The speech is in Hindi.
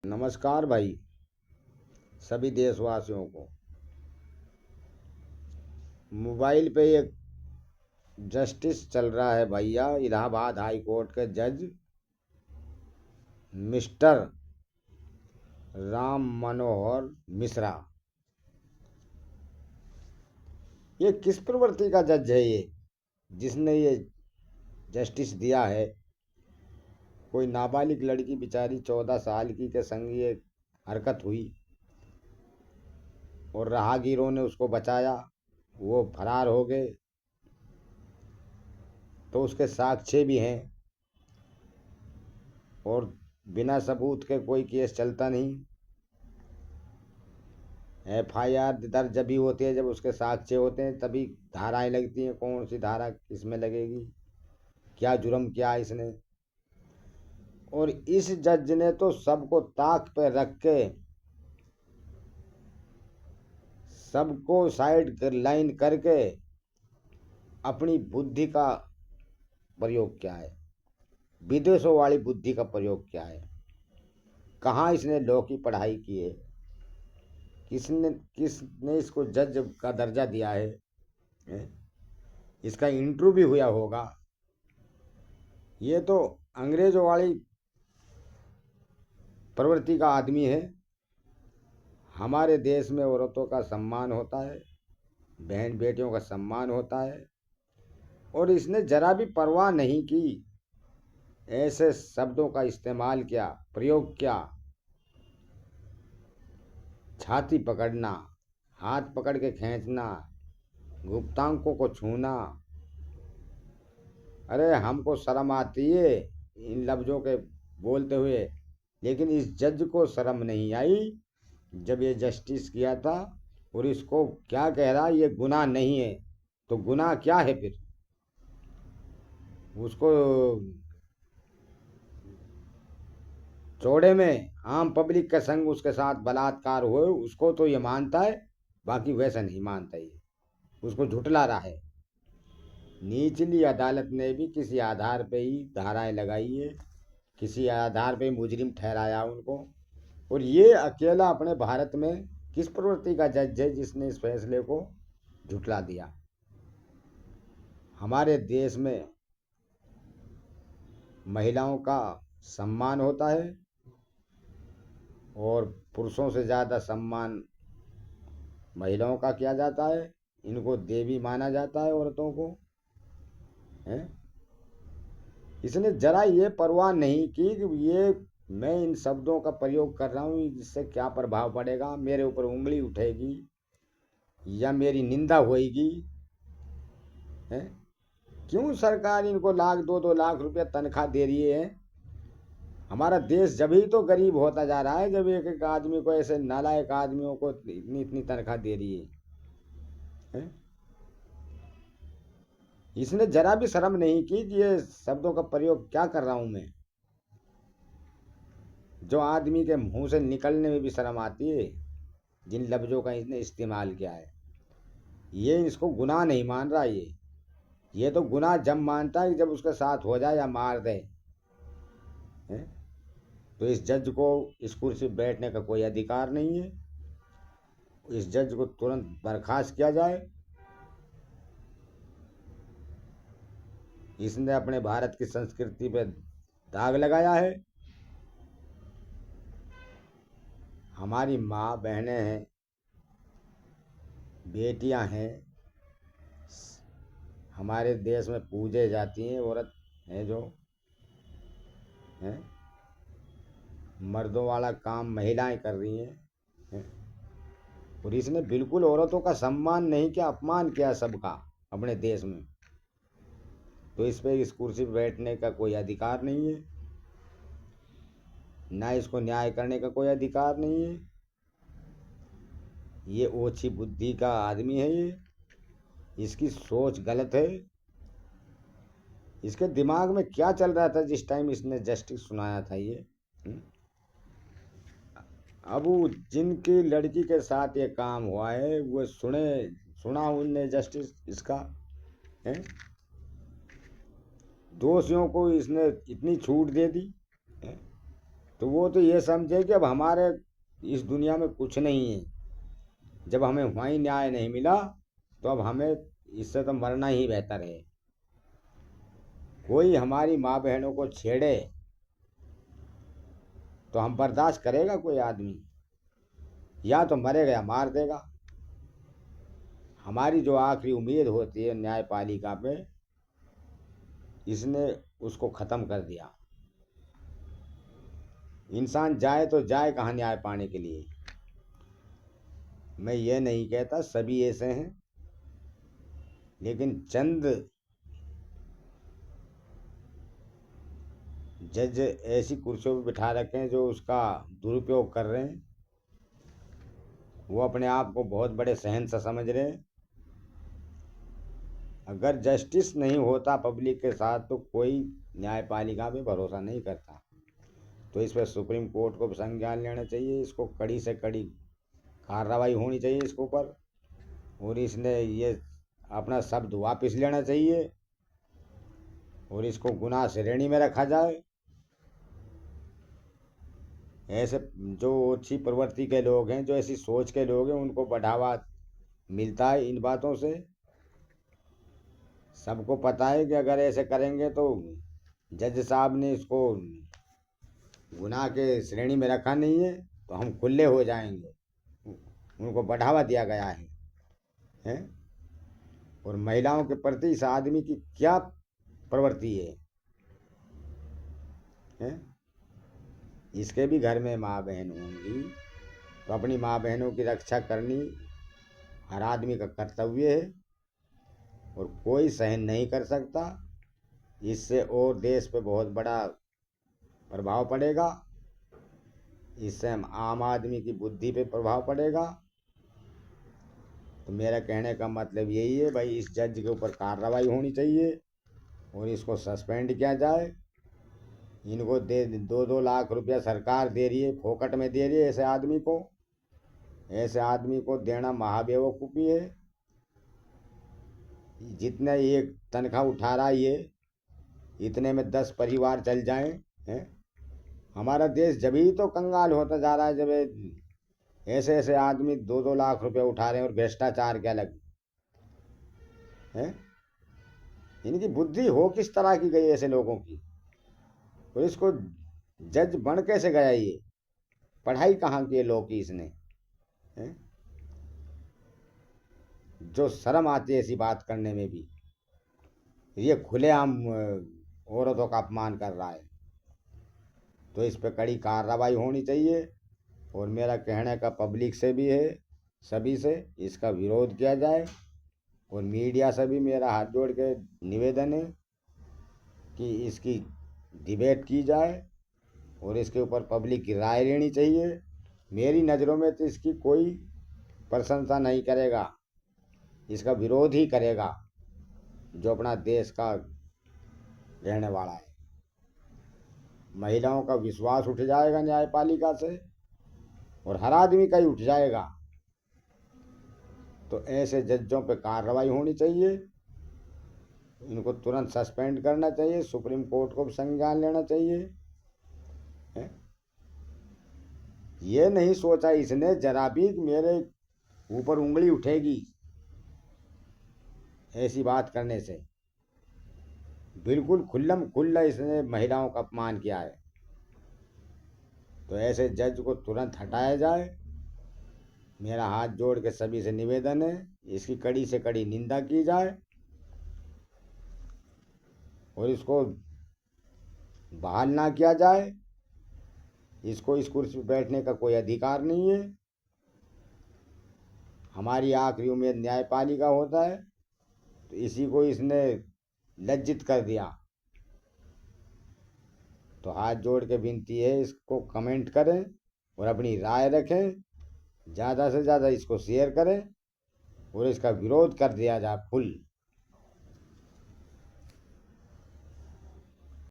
नमस्कार भाई, सभी देशवासियों को। मोबाइल पे एक जस्टिस चल रहा है भैया, इलाहाबाद हाई कोर्ट के जज मिस्टर राम मनोहर मिश्रा। ये किस प्रवृत्ति का जज है ये, जिसने ये जस्टिस दिया है? कोई नाबालिग लड़की बेचारी 14 साल की के संग ये हरकत हुई और राहगीरों ने उसको बचाया, वो फरार हो गए, तो उसके साक्ष्य भी हैं और बिना सबूत के कोई केस चलता नहीं। FIR दर्ज जब भी होती है जब उसके साक्ष्य होते हैं, तभी धाराएं लगती हैं। कौन सी धारा किसमें लगेगी, क्या जुर्म किया इसने। और इस जज ने तो सबको ताक पे रख के सबको साइड कर लाइन करके अपनी बुद्धि का प्रयोग किया है, विदेशों वाली बुद्धि का प्रयोग किया है। कहाँ इसने लॉ की पढ़ाई की है? किसने किसने इसको जज का दर्जा दिया है? हैं? इसका इंटरव्यू भी हुआ होगा। ये तो अंग्रेजों वाली प्रवृत्ति का आदमी है। हमारे देश में औरतों का सम्मान होता है, बहन बेटियों का सम्मान होता है, और इसने जरा भी परवाह नहीं की, ऐसे शब्दों का इस्तेमाल किया, प्रयोग किया। छाती पकड़ना, हाथ पकड़ के खींचना, गुप्तांकों को छूना। अरे हमको शर्म आती है इन लफ्जों के बोलते हुए, लेकिन इस जज को शर्म नहीं आई जब ये जस्टिस किया था। और इसको क्या कह रहा, ये गुनाह नहीं है, तो गुनाह क्या है फिर? उसको चौड़े में आम पब्लिक के संग उसके साथ बलात्कार हुए, उसको तो ये मानता है, बाकी वैसा नहीं मानता। ये उसको झुटला रहा है। निचली अदालत ने भी किसी आधार पे ही धाराएं लगाई है, किसी आधार पे मुजरिम ठहराया उनको। और ये अकेला अपने भारत में किस प्रवृत्ति का जज है जिसने इस फैसले को झुटला दिया? हमारे देश में महिलाओं का सम्मान होता है और पुरुषों से ज़्यादा सम्मान महिलाओं का किया जाता है। इनको देवी माना जाता है, औरतों को है। इसने जरा ये परवाह नहीं की कि ये मैं इन शब्दों का प्रयोग कर रहा हूँ, जिससे क्या प्रभाव पड़ेगा, मेरे ऊपर उंगली उठेगी या मेरी निंदा होएगी। है क्यों सरकार इनको लाख 2-2 लाख रुपया तनख्वाह दे रही है? हमारा देश जब ही तो गरीब होता जा रहा है, जब एक एक आदमी को, ऐसे नालायक आदमियों को इतनी इतनी तनख्वाह दे रही है? इसने जरा भी शर्म नहीं की कि ये शब्दों का प्रयोग क्या कर रहा हूं मैं, जो आदमी के मुंह से निकलने में भी शर्म आती है। जिन लफ्जों का इसने इस्तेमाल किया है, ये इसको गुनाह नहीं मान रहा। ये तो गुनाह जब मानता है जब उसके साथ हो जाए या मार दे। है? तो इस जज को इस कुर्सी पर बैठने का कोई अधिकार नहीं है। इस जज को तुरंत बर्खास्त किया जाए। इसने अपने भारत की संस्कृति पे दाग लगाया है। हमारी माँ बहनें हैं, बेटियां हैं, हमारे देश में पूजे जाती हैं, औरत हैं जो हैं, मर्दों वाला काम महिलाएं कर रही हैं। और इसने बिल्कुल औरतों का सम्मान नहीं किया, अपमान किया सबका अपने देश में। तो इस पे इस कुर्सी पर बैठने का कोई अधिकार नहीं है, ना इसको न्याय करने का कोई अधिकार नहीं है। ये ओछी बुद्धि का आदमी है। ये इसकी सोच गलत है। इसके दिमाग में क्या चल रहा था जिस टाइम इसने जस्टिस सुनाया था ये? हम्म? अब वो जिनकी लड़की के साथ ये काम हुआ है वो सुना उनने जस्टिस इसका है। दोषियों को इसने इतनी छूट दे दी है? तो वो तो ये समझे कि अब हमारे इस दुनिया में कुछ नहीं है। जब हमें वहीं न्याय नहीं मिला तो अब हमें इससे तो मरना ही बेहतर है। कोई हमारी माँ बहनों को छेड़े तो हम बर्दाश्त करेगा कोई आदमी? या तो मरेगा या मार देगा। हमारी जो आखिरी उम्मीद होती है न्यायपालिका पे, इसने उसको ख़त्म कर दिया। इंसान जाए तो जाए कहाँ न्याय पाने के लिए? मैं ये नहीं कहता सभी ऐसे हैं, लेकिन चंद जज ऐसी कुर्सियों पर बिठा रखे हैं जो उसका दुरुपयोग कर रहे हैं। वो अपने आप को बहुत बड़े शहंशाह समझ रहे हैं। अगर जस्टिस नहीं होता पब्लिक के साथ तो कोई न्यायपालिका पे भरोसा नहीं करता। तो इस पर सुप्रीम कोर्ट को संज्ञान लेना चाहिए। इसको कड़ी से कड़ी कार्रवाई होनी चाहिए इसके ऊपर। और इसने ये अपना शब्द वापस लेना चाहिए और इसको गुनाह श्रेणी में रखा जाए। ऐसे जो अच्छी प्रवृत्ति के लोग हैं, जो ऐसी सोच के लोग हैं, उनको बढ़ावा मिलता है इन बातों से। सबको पता है कि अगर ऐसे करेंगे तो जज साहब ने इसको गुनाह के श्रेणी में रखा नहीं है तो हम खुले हो जाएंगे। उनको बढ़ावा दिया गया है? और महिलाओं के प्रति इस आदमी की क्या प्रवृत्ति है? इसके भी घर में माँ बहन होंगी, तो अपनी माँ बहनों की रक्षा करनी हर आदमी का कर्तव्य है और कोई सहन नहीं कर सकता। इससे और देश पे बहुत बड़ा प्रभाव पड़ेगा। इससे हम आम आदमी की बुद्धि पे प्रभाव पड़ेगा। तो मेरा कहने का मतलब यही है भाई, इस जज के ऊपर कार्रवाई होनी चाहिए और इसको सस्पेंड किया जाए। इनको दे 2-2 लाख रुपया सरकार दे रही है, फोकट में दे रही है ऐसे आदमी को। ऐसे आदमी को देना महाबेवकूफ़ी है। जितने ये तनख्वाह उठा रहा है ये, इतने में 10 परिवार चल जाएं। हैं? हमारा देश जब ही तो कंगाल होता जा रहा है, जब ऐसे ऐसे आदमी 2-2 लाख रुपए उठा रहे हैं और भ्रष्टाचार के अलग है। इनकी बुद्धि हो किस तरह की गई ऐसे लोगों की? और इसको जज बन कैसे गया ये? पढ़ाई कहाँ की है लॉ की इसने? है? जो शर्म आती है ऐसी बात करने में भी। ये खुलेआम औरतों का अपमान कर रहा है। तो इस पर कड़ी कार्रवाई होनी चाहिए। और मेरा कहने का पब्लिक से भी है, सभी से इसका विरोध किया जाए। और मीडिया से भी मेरा हाथ जोड़ के निवेदन है कि इसकी डिबेट की जाए और इसके ऊपर पब्लिक की राय लेनी चाहिए। मेरी नज़रों में तो इसकी कोई प्रशंसा नहीं करेगा, इसका विरोध ही करेगा जो अपना देश का रहने वाला है। महिलाओं का विश्वास उठ जाएगा न्यायपालिका से और हर आदमी का ही उठ जाएगा। तो ऐसे जजों पे कार्रवाई होनी चाहिए। इनको तुरंत सस्पेंड करना चाहिए। सुप्रीम कोर्ट को भी संज्ञान लेना चाहिए। है? ये नहीं सोचा इसने जरा भी कि मेरे ऊपर उंगली उठेगी ऐसी बात करने से। बिल्कुल खुल्लम खुल्ला इसने महिलाओं का अपमान किया है। तो ऐसे जज को तुरंत हटाया जाए। मेरा हाथ जोड़ के सभी से निवेदन है, इसकी कड़ी से कड़ी निंदा की जाए और इसको बहाल ना किया जाए। इसको इस कुर्सी पर बैठने का कोई अधिकार नहीं है। हमारी आखिरी उम्मीद न्यायपालिका होता है, तो इसी को इसने लज्जित कर दिया। तो हाथ जोड़ के विनती है, इसको कमेंट करें और अपनी राय रखें। ज़्यादा से ज़्यादा इसको शेयर करें और इसका विरोध कर दिया जाए फुल।